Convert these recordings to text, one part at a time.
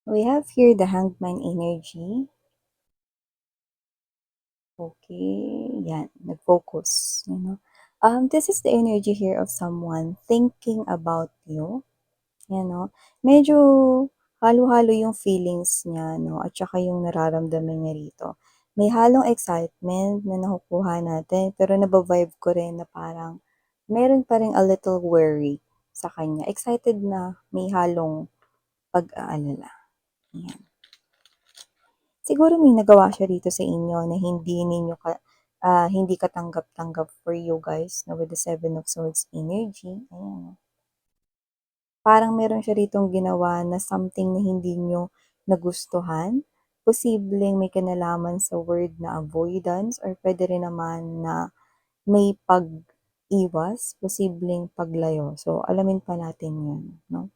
We have here the hangman energy. Okay, yan, nag-focus, This is the energy here of someone thinking about you, Medyo halo-halo yung feelings niya, at saka yung nararamdaman niya rito. May halong excitement na nakukuha natin, pero nabavibe ko rin na parang meron pa ring a little worry sa kanya. Excited na may halong pag-aalala. Yan. Siguro may nagawa siya rito sa inyo na hindi katanggap-tanggap for you guys, with the Seven of Swords energy. Ayan. Parang meron siya ritong ginawa na something na hindi nyo nagustuhan. Posibleng may kinalaman sa word na avoidance or pwede rin naman na may pag-iwas, posibleng paglayo. So, alamin pa natin yun, no?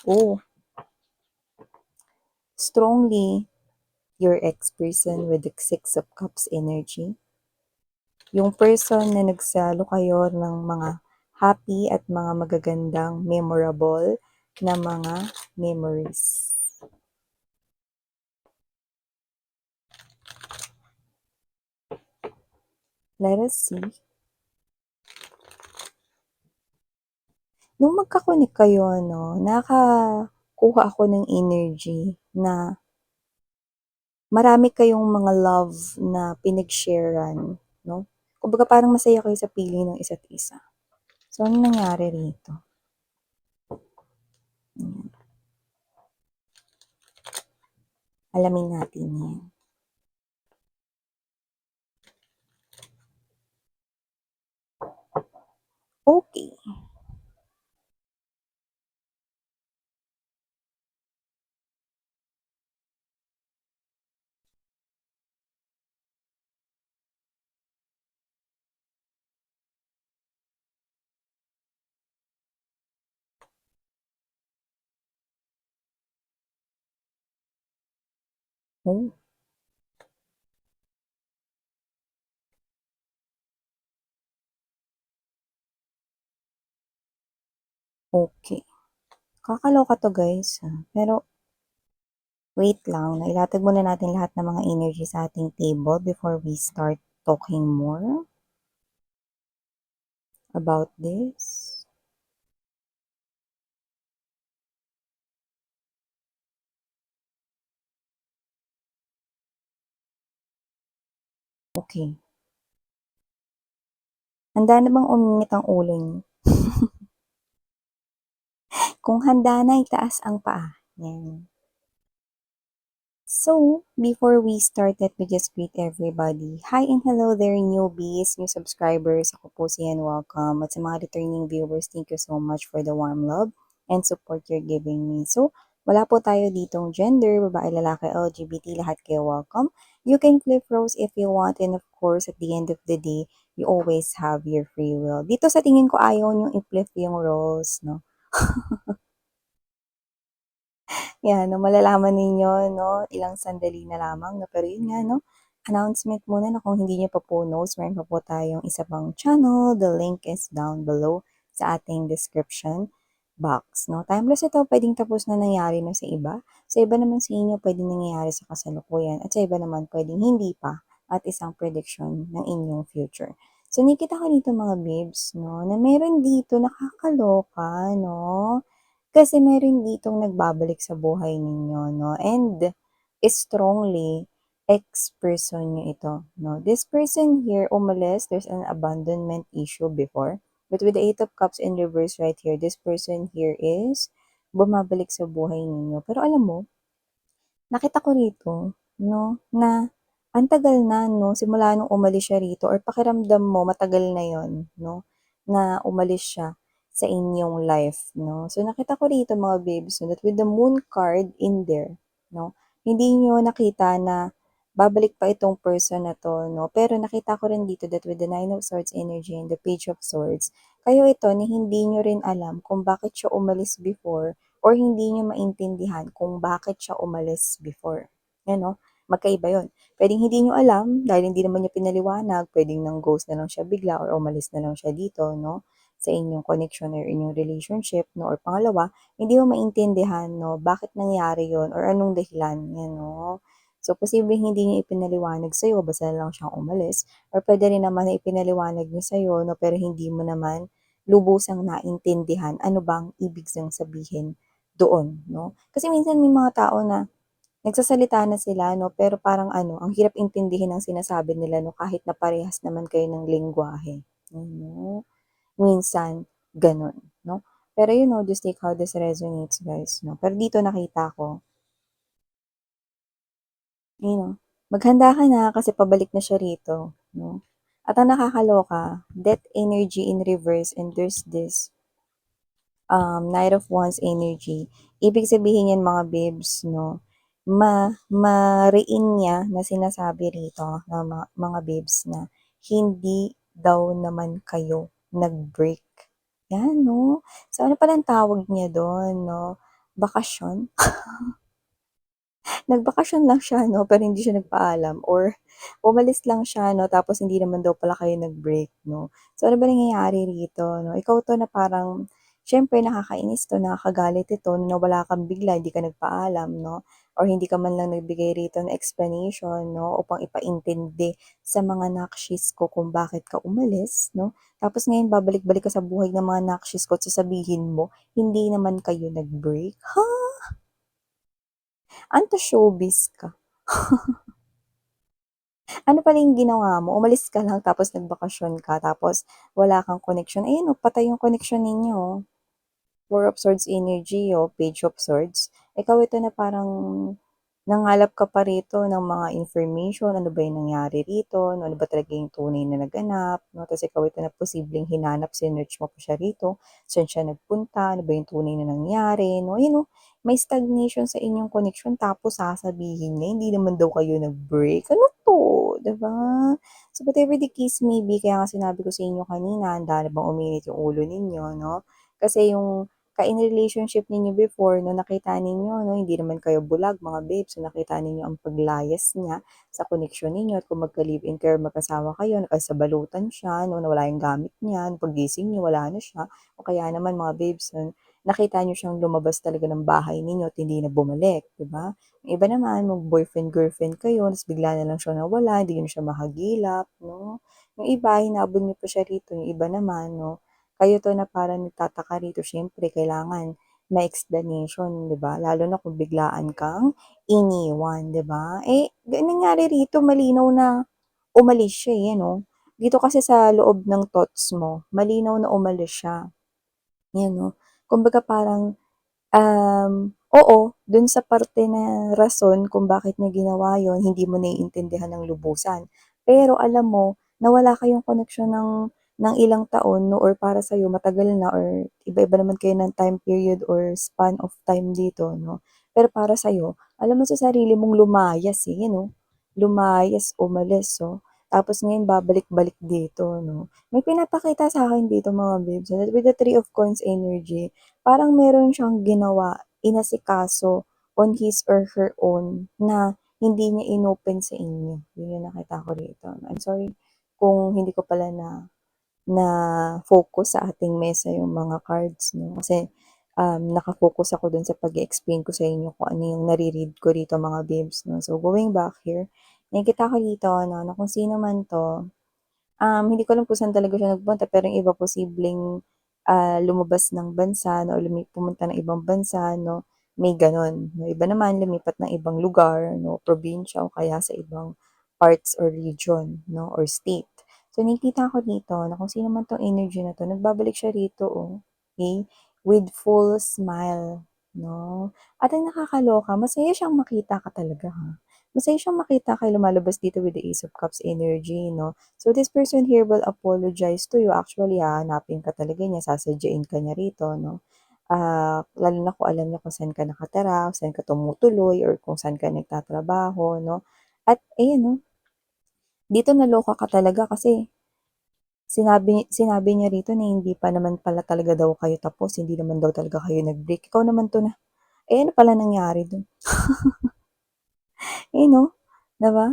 Oh, strongly your ex-person with the Six of Cups energy. Yung person na nagsalo kayo ng mga happy at mga magagandang memorable na mga memories. Let us see. Nung magkakonek kayo, nakakuha ako ng energy na marami kayong mga love na pinag-sharean, no? Kumbaga parang masaya kayo sa piling ng isa't isa. So, ano nangyari rito? Alamin natin yan. Okay. Oh, okay. Kakaloka to guys. Pero, wait lang. Nailatag muna natin lahat ng mga energy sa ating table before we start talking more about this. Okay. Handa na bang uminit ang ulo niyo? Kung handa na, itaas ang paa. Yan. So, before we start, let me just greet everybody. Hi and hello there, newbies, new subscribers. Ako po si Ian, welcome. At sa mga returning viewers, thank you so much for the warm love and support you're giving me. So, wala po tayo ditong gender, babae, lalaki, LGBT, lahat kayo welcome. You can flip roles if you want, and of course, at the end of the day, you always have your free will. Dito sa tingin ko ayaw yung i-flip yung roles, no? Yan, no, malalaman ninyo, no, ilang sandali na lamang, no, pero yun nga, no, announcement muna na kung hindi niyo pa po knows, meron pa po tayong isa pang channel, the link is down below sa ating description box, no. Timeless ito, pwedeng tapos na nangyari na sa iba naman sa inyo, pwedeng nangyayari sa kasalukuyan, at sa iba naman, pwedeng hindi pa, at isang prediction ng inyong future. So, nakita ko dito mga babes, no, na meron dito nakakaloka, no, kasi meron ditong nagbabalik sa buhay ninyo, no? And strongly, ex-person nyo ito, no? This person here, umalis, there's an abandonment issue before. But with the Eight of Cups in reverse right here, this person here is bumabalik sa buhay ninyo. Pero alam mo, nakita ko rito, no, na ang tagal na, no, simula nung umalis siya rito or pakiramdam mo matagal na yon, no, na umalis siya sa inyong life, no. So nakita ko rito mga babes, no, that with the moon card in there, no, hindi niyo nakita na babalik pa itong person na to, no. Pero nakita ko rin dito that with the Nine of Swords energy and the Page of Swords, kayo ito ni hindi niyo rin alam kung bakit siya umalis before or hindi niyo maintindihan kung bakit siya umalis before. Yan, no? Magkaiba yun. Pwedeng hindi niyo alam dahil hindi naman niya pinaliwanag, pwedeng nang ghost na lang siya bigla or umalis na lang siya dito, no? sa inyong connection or inyong relationship, no? Or pangalawa, hindi mo maintindihan, no, bakit nangyari yon or anong dahilan niya, no? So, posibleng hindi niya ipinaliwanag sa'yo, basta na lang siyang umalis. Or pwede rin naman na ipinaliwanag niya sa'yo, no, pero hindi mo naman lubusang naintindihan ano bang ibig niyang sabihin doon, no? Kasi minsan may mga tao na nagsasalita na sila 'no, pero parang ano, ang hirap intindihin ng sinasabi nila 'no, kahit na parehas naman kayo ng lengguwahe, ano. Minsan gano'n 'no. Pero you know, just take how this resonates guys 'no. Pero dito nakita ko, you know, maghanda ka na kasi pabalik na siya rito 'no. At ang nakakaloka, death energy in reverse and there's this Knight of Wands energy. Ibig sabihin yan mga babes, no, mariin niya na sinasabi rito na mga babes na hindi daw naman kayo nag-break. Yan, no? So, ano palang tawag niya doon, no? Bakasyon? Nagbakasyon lang siya 'no, pero hindi siya nagpaalam or umalis lang siya 'no, tapos hindi naman daw pala kayo nag-break 'no. So, ano ba nangyayari rito 'no? Ikaw 'to na parang siyempre nakakainis 'to, nakakagalit ito na nawala kang bigla, hindi ka nagpaalam 'no, or hindi ka man lang nagbigay rito ng explanation 'no, upang ipaintindi sa mga nakshis ko kung bakit ka umalis 'no. Tapos ngayon babalik-balik ka sa buhay ng mga nakshis ko at sasabihin mo, hindi naman kayo nag-break. Ha? Anto-showbiz ka. Ano pala yung ginawa mo, umalis ka lang tapos nagbakasyon ka tapos wala kang connection. Ayan oh, patay yung connection ninyo oh. Four of Swords energy oh, Page of Swords. Ikaw ito na parang nangalap ka pa rito ng mga information, ano ba yung nangyari rito, no, ano ba talaga yung tunay na naganap, no? Tapos ikaw ito na posibleng hinanap, sinearch mo pa siya rito, saan siya nagpunta, ano ba yung tunay na nangyari, no? Yun, no? May stagnation sa inyong connection tapos sasabihin niya, hindi naman daw kayo nag-break. Ano to? Diba? So, whatever the case may be, kaya nga sinabi ko sa inyo kanina, handa na bang uminit yung ulo ninyo, no? Kasi yung in relationship ninyo before, no, nakita ninyo, no, hindi naman kayo bulag, mga babes, so nakita ninyo ang paglayas niya sa connection ninyo at kung magka-live-in kayo, magkasama kayo, nakasabalutan siya, no, nawala yung gamit niya, pagising niyo, wala na siya, o kaya naman mga babes, no, nakita niyo siyang lumabas talaga ng bahay ninyo at hindi na bumalik, di ba? Yung iba naman, mag-boyfriend-girlfriend kayo, tapos bigla na lang siya nawala, hindi niyo siya mahagilap, no? Yung iba, hinabol niyo pa siya rito, yung iba naman, no, kayo 'to na parang nagtataka rito siyempre kailangan may explanation, 'di ba? Lalo na kung biglaan kang iniwan, 'di ba? Eh, nangyari rito malinaw na umalis siya, eh, ano? Dito kasi sa loob ng thoughts mo, malinaw na umalis siya, 'yan 'no? Kumbaga parang oo, dun sa parte na rason kung bakit niya ginawa yon hindi mo naiintindihan ng lubusan. Pero alam mo na wala kayong koneksyon ng ilang taon 'no or para sa'yo matagal na or iba-iba naman kayo ng time period or span of time dito 'no. Pero para sa'yo, alam mo sa sarili mong lumayas, eh, 'yan oh, lumayas, umalis oh, tapos ngayon babalik-balik dito 'no. May pinapakita sa'kin dito mga babes, with the Three of Coins energy, parang meron siyang ginawa, inasikaso on his or her own na hindi niya inopen sa inyo. Yun yung nakita ko rito. I'm sorry kung hindi ko pala na-focus sa ating mesa yung mga cards 'no, kasi, naka-focus ako dun sa pag-e-explain ko sa inyo kung ano yung nare-read ko rito mga babes 'no. So going back here, nakikita ko dito 'no, na kung sino man 'to. Hindi ko alam kung saan talaga siya nagpunta pero yung iba posibleng, lumabas ng bansa 'no, or pumunta ng ibang bansa 'no, may gano'n. Yung iba naman lumipat ng ibang lugar 'no, probinsya o kaya sa ibang parts or region 'no, or state. So nakikita ko dito na kung sino man 'tong energy na 'to, nagbabalik siya rito, oh, okey, with full smile 'no. At ang nakakaloka, masaya siyang makita ka talaga, ha. Masaya siyang makita ka lumalabas dito with the Ace of Cups energy 'no. So this person here will apologize to you. Actually, hahanapin ka talaga niya, sasadyain ka niya rito 'no. Lalo na kung alam niya kung saan ka nakatira, kung saan ka tumutuloy, or kung saan ka nagtatrabaho 'no. At ayan 'no, dito naloka ka talaga kasi sinabi sinabi niya rito na hindi pa naman pala talaga daw kayo tapos, hindi naman daw talaga kayo nag-break. Ikaw naman 'to na, eh, ano pala nangyari dun? Eh, 'no, 'di ba?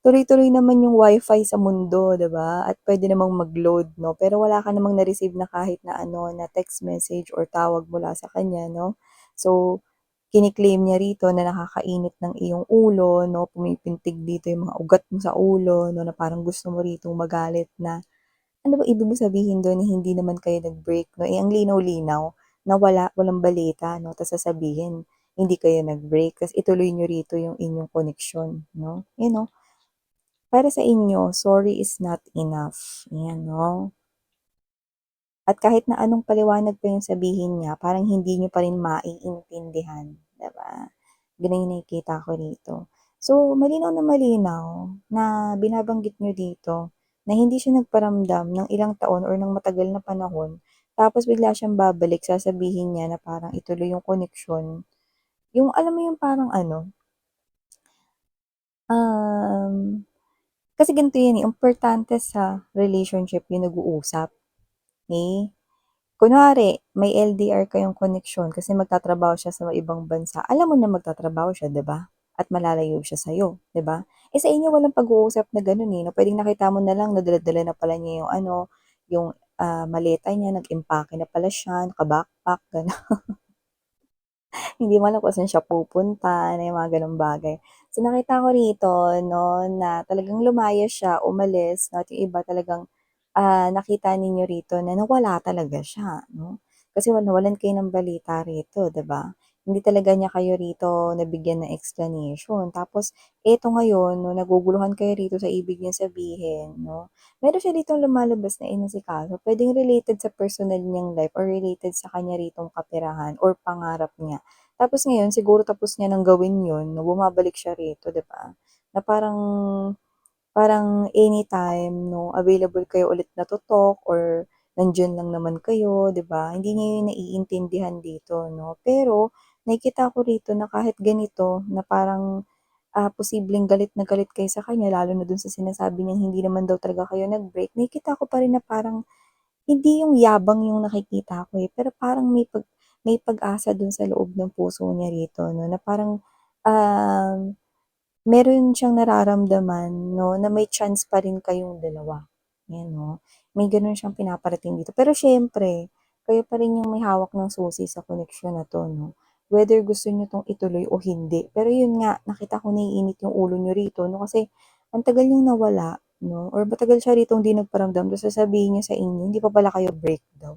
tuloy-tuloy naman yung wifi sa mundo, 'di ba? At puwede namang mag-load 'no, pero wala ka namang na-receive na kahit na ano, na text message or tawag mula sa kanya 'no. So, kini-claim niya rito na nakakainit ng iyong ulo 'no, pumipintig dito yung mga ugat mo sa ulo 'no, na parang gusto mo ritong magalit na ano ba ibig mo sabihin dun na hindi naman kayo nag-break 'no, eh, ang linaw-linaw na walang balita 'no, ta's sasabihin hindi kayo nag-break ta's ituloy niyo rito yung inyong koneksyon 'no. Yun 'no, para sa inyo sorry is not enough, 'yan 'no. At kahit na anong paliwanag pa yung sabihin niya parang hindi niyo pa rin maiintindihan, 'di ba? Gano'n yung nakikita ko rito. So, malinaw na malinaw na binabanggit niyo dito na hindi siya nagparamdam ng ilang taon or ng matagal na panahon, tapos bigla siyang babalik sasabihin niya na parang ituloy yung koneksyon. Yung alam mo yung parang ano, um, kasi ganito yan, eh, importante sa relationship yung nag-uusap, eh. Kunwari may LDR kayong koneksyon kasi magtatrabaho siya sa ibang bansa, alam mo na magtatrabaho siya, 'di ba? At malalayo siya sa'yo, 'di ba? Eh, sa inyo walang pag-uusap na gano'n, eh, na puwedeng nakita mo na lang na dala-dala na pala niya yung ano, yung, maleta niya, nag-impake na pala siya, naka-backpack, gano'n. Hindi mo alam kung saan siya pupunta, na yung mga gano'ng bagay. So, nakita ko rito 'no, na talagang lumayas siya, umalis 'no, at yung iba talagang, nakita ninyo rito na nawala talaga siya 'no. Kasi nawalan kayo ng balita rito, 'di ba? Hindi talaga niya kayo rito nabigyan ng explanation. Tapos eto ngayon 'no, naguguluhan kayo rito sa ibig niyang sabihin 'no. Meron siya ditong lumalabas na inasikaso, puwedeng related sa personal niyang life or related sa kanya ritong kaperahan or pangarap niya. Tapos ngayon siguro tapos niya ng gawin yun 'no, bumabalik siya rito 'di ba, na parang parang anytime 'no, available kayo ulit na to-talk or nandiyan lang naman kayo 'di ba, hindi niya yun naiintindihan dito 'no. Pero nakikita ko rito na kahit ganito na parang, posibleng galit na galit kayo sa kanya lalo na dun sa sinasabi niyang hindi naman daw talaga kayo nag-break, nakikita ko pa rin na parang hindi yung yabang yung nakikita ko, eh, pero parang may pag-asa dun sa loob ng puso niya rito 'no, na parang, um, meron siyang nararamdaman 'no, na may chance pa rin kayong dalawa, 'yan 'no. May gano'n siyang pinaparating dito. Pero siyempre, kayo pa rin yung may hawak ng susi sa koneksyon na 'to 'no, whether gusto niyo 'tong ituloy o hindi. Pero yun nga, nakita ko naiinit yung ulo niyo rito 'no, kasi ang tagal niyang nawala 'no, or matagal siya ritong 'di nagparamdam tapos sasabihin niya sa inyo hindi pa pala kayo break daw.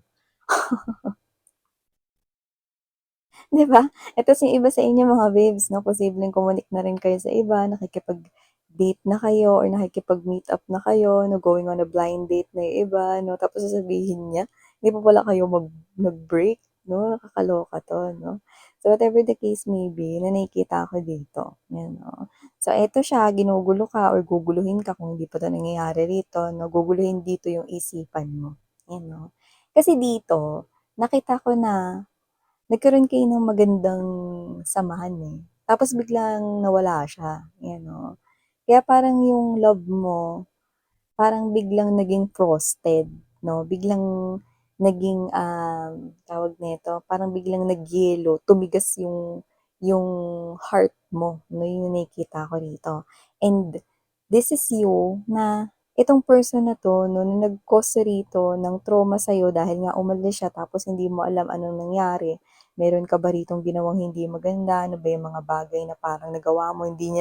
'Di ba? Eh, ta's yung iba sa inyo mga babes 'no, posibleng kumunik na rin kayo sa iba, nakikipag-date na kayo or nakikipag-meet up na kayo 'no, going on a blind date na yung iba 'no, tapos sasabihin niya, hindi pa pala kayo nag-break 'no, nakakaloka 'to 'no. So, whatever the case may be na nakikita ko dito, 'yan 'no. So, eto siya, ginugulo ka or guguluhin ka kung hindi pa 'to nangyayari rito 'no, guguluhin dito yung isipan mo, 'yan 'no. Kasi dito, nakita ko na nagkaroon kayo ng magandang samahan, eh, tapos biglang nawala siya, 'yan 'no. Kaya parang yung love mo, parang biglang naging frosted 'no, biglang naging, tawag nito, parang biglang nagyelo, tumigas yung heart mo 'no, yun yung nakikita ko rito. And this is you na itong person na 'to 'no, na nag-cause rito ng trauma sa'yo dahil nga umalis siya tapos hindi mo alam anong nangyari. Meron ka ba ritong ginawang hindi maganda? Ano ba yung mga bagay na parang nagawa mo hindi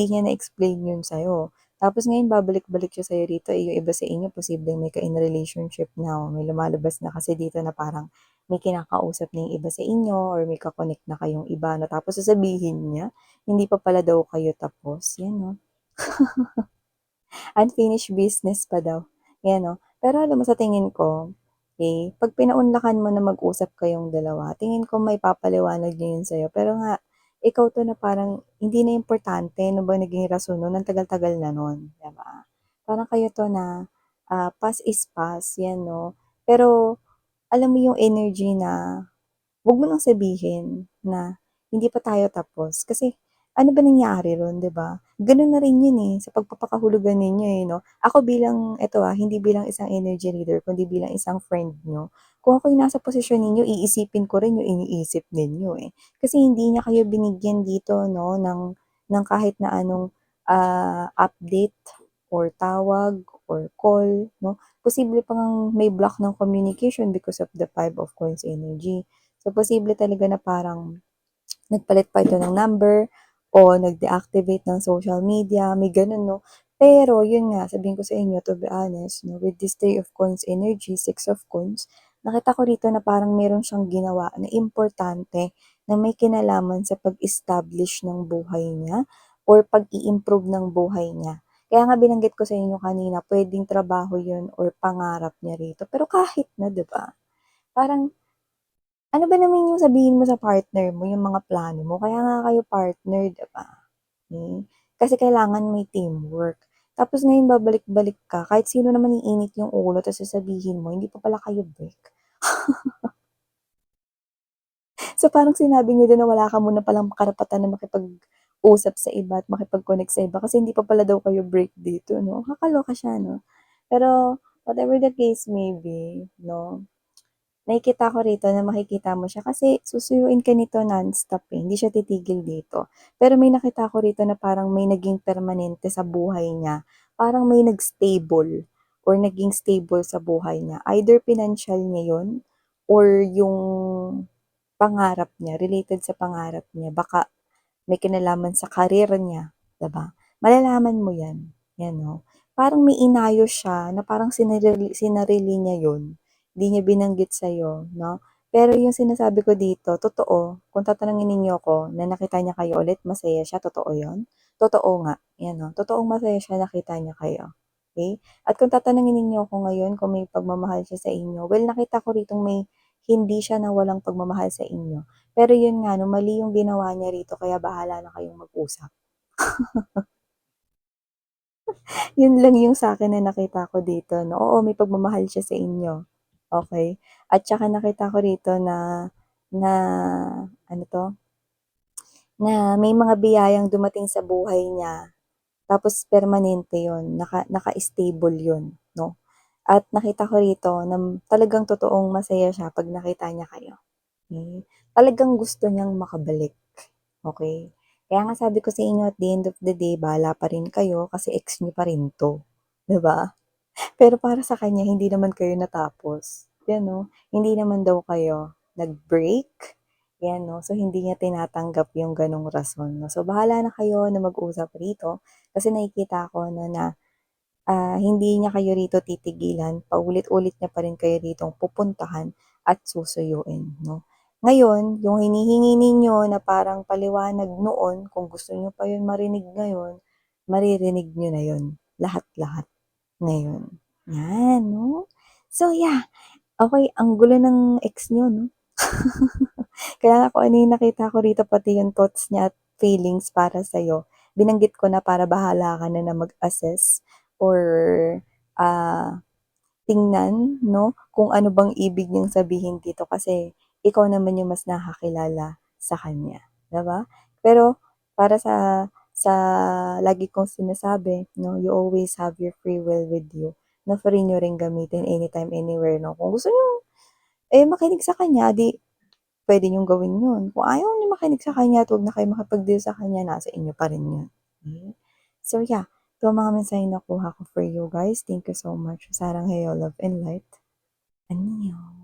niya na-explain yun sa'yo. Tapos ngayon babalik-balik siya sa'yo rito, eh, yung iba sa inyo posibleng may ka-in relationship na o may lumalabas na kasi dito na parang may kinakausap na yung iba sa inyo or may ka-connect na kayong iba 'no, tapos sasabihin niya, hindi pa pala daw kayo tapos, 'yan 'no. Unfinished business pa daw, 'yan 'no. Pero alam mo sa tingin ko, eh, 'pag pinaunlakan mo na mag-usap kayong dalawa, tingin ko maipapaliwanag niya 'yun sa'yo. Pero nga, ikaw 'to na parang hindi na importante ano ba naging rason nun, ang tagal-tagal na nun, 'di ba? Parang kayo 'to na, past is past, 'yan 'no. Pero alam mo yung energy na 'wag mo nang sabihin na, "Hindi pa tayo tapos." Kasi ano ba nangyari ro'n, 'di ba? Gano'n na rin 'yun, eh, sa pagpapakahulugan ninyo, eh, 'no? Ako bilang eto, hindi bilang isang energy reader kundi bilang isang friend niyo, kung ako yung nasa posisyon ninyo iisipin ko rin yung iniisip ninyo, eh. Kasi hindi niya kayo binigyan dito 'no ng kahit na anong, update or tawag or call, no? Posible pa ngang may block ng communication because of the 5 of Coins energy. So, posible talaga na parang nagpalit pa ito ng number o nag-deactivate ng social media, may ganun, no? Pero, yun nga, sabihin ko sa inyo, to be honest, no, with this 3 of Coins energy, 6 of Coins, nakita ko rito na parang meron siyang ginawa na importante na may kinalaman sa pag-establish ng buhay niya or pag-i-improve ng buhay niya. Kaya nga binanggit ko sa inyo kanina, pwedeng trabaho yun or pangarap niya rito. Pero kahit na, di ba? Parang ano ba naman yung sabihin mo sa partner mo, yung mga plano mo, kaya nga kayo partner, 'di ba? Kasi kailangan may teamwork. Tapos ngayon babalik-balik ka, kahit sino naman iinit yung ulo tapos sasabihin mo, hindi pa pala kayo break. So parang sinabi niya do'n na wala ka muna palang karapatan na makipag-usap sa iba at makipag-connect sa iba kasi hindi pa pala daw kayo break dito, 'no? Kakaloka siya, 'no? Pero whatever the case may be, 'no, nakikita ko rito na makikita mo siya kasi susuyuin ka nito nonstop, eh, hindi siya titigil dito. Pero may nakita ko rito na parang may naging permanente sa buhay niya, parang may nag-stable or naging stable sa buhay niya. Either financial niya 'yun or yung pangarap niya, related sa pangarap niya. Baka may kinalaman sa career niya, 'di ba? Malalaman mo 'yan, 'yan 'no. Parang may inayos siya na parang sinarili niya 'yun, hindi niya binanggit sa'yo 'no. Pero yung sinasabi ko dito, totoo. Kung tatanungin ninyo ako na nakita niya kayo ulit, masaya siya, totoo 'yun? Totoo nga, 'yan 'no, totoong masaya siya nakita niya kayo, okey? At kung tatanungin ninyo ako ngayon kung may pagmamahal siya sa inyo, well nakita ko ritong may hindi siya nawalang pagmamahal sa inyo. Pero yun nga 'no, mali yung ginawa niya rito kaya bahala na kayong mag-usap. Yun lang yung sa'kin na nakita ko dito 'no. Oo, may pagmamahal siya sa inyo, okey? At saka nakita ko rito na ano 'to, na may mga biyayang dumating sa buhay niya tapos permanente yun, naka-stable yun 'no. At nakita ko rito na talagang totoong masaya siya 'pag nakita niya kayo. Talagang gusto niyang makabalik, okey? Kaya nga sabi ko sa inyo at the end of the day bahala pa rin kayo kasi ex niyo pa rin 'to, 'di ba? Pero para sa kanya hindi naman kayo natapos, 'yan 'no? Hindi naman daw kayo nag-break, 'yan 'no? So hindi niya tinatanggap yung gano'ng rason 'no. So bahala na kayo na mag-usap rito kasi nakikita ko 'no na hindi niya kayo rito titigilan, paulit-ulit niya pa rin kayo ritong pupuntahan at susuyuin 'no. Ngayon, yung hinihingi ninyo na parang paliwanag noon, kung gusto niyo pa yun marinig ngayon, maririnig niyo na yun, lahat-lahat ngayon, 'yan 'no. So yeah, okey ang gulo ng ex niyo 'no. Kaya nga kung ano yung nakita ko rito pati yung thoughts niya at feelings para sa'yo, binanggit ko na para bahala ka na na mag-assess or, ah, tingnan 'no, kung ano bang ibig niyang sabihin dito kasi ikaw naman yung mas nakakilala sa kanya, 'di ba? Pero para sa lagi kong sinasabi 'no, you always have your free will with you na free niyo ring gamitin anytime, anywhere 'no. Kung gusto niyo, eh, makinig sa kanya, 'di puwede niyong gawin 'yun. Kung ayaw niyo makinig sa kanya at 'wag na kayo makipag-deal sa kanya, nasa inyo pa rin 'yun. So yeah, ito ang mga mensaheng nakuha ko for you guys. Thank you so much. Sarang heyo, love and light. Annyeong.